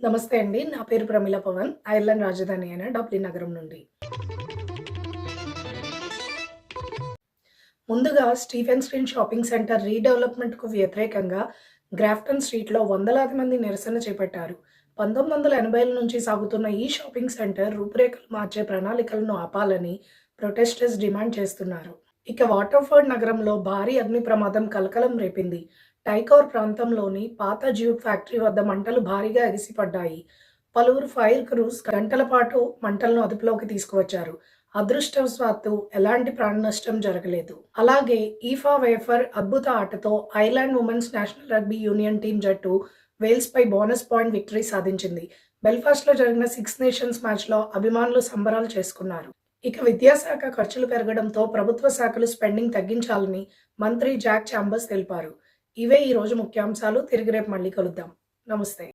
నమస్తే అండి. నా పేరు ప్రమీల పవన్. ఐర్లాండ్ రాజధాని అయిన డబ్లిన్ నగరం నుండి. ముందుగా స్టీఫెన్ స్ట్రీట్ షాపింగ్ సెంటర్ రీడెవలప్‌మెంట్‌కు వ్యతిరేకంగా గ్రాఫ్టన్ స్ట్రీట్‌లో వందలాది మంది నిరసన చేపట్టారు. 1980ల నుంచి సాగుతున్న ఈ షాపింగ్ సెంటర్ రూపురేఖలు మార్చే ప్రణాళికలను ఆపాలని ప్రొటెస్టర్స్ డిమాండ్ చేస్తున్నారు. ఇక వాటర్‌ఫోర్డ్ నగరంలో భారీ అగ్ని ప్రమాదం కలకలం రేపింది. టైకౌర్ ప్రాంతంలోని పాత జ్యూట్ ఫ్యాక్టరీ వద్ద మంటలు భారీగా ఎగిసిపడ్డాయి. పలువురు ఫైర్ క్రూస్ గంటల పాటు మంటలను అదుపులోకి తీసుకువచ్చారు. అదృష్టవశాత్తు ఎలాంటి ప్రాణనష్టం జరగలేదు. అలాగే ఈఫా వేఫర్ అద్భుత ఆటతో Ireland women's national rugby union team జట్టు వేల్స్‌పై బోనస్ పాయింట్ విక్టరీ సాధించింది. బెల్ఫాస్ట్‌లో జరిగిన సిక్స్ నేషన్స్ మ్యాచ్‌లో అభిమానులు సంబరాలు చేసుకున్నారు. ఇక విద్యాశాఖ ఖర్చులు పెరగడంతో ప్రభుత్వ శాఖలు స్పెండింగ్ తగ్గించాలని మంత్రి జాక్ చాంబర్స్ తెలిపారు. ఇవే ఈరోజు ముఖ్యాంశాలు. తిరిగి రేపు మళ్ళీ కలుద్దాం. నమస్తే.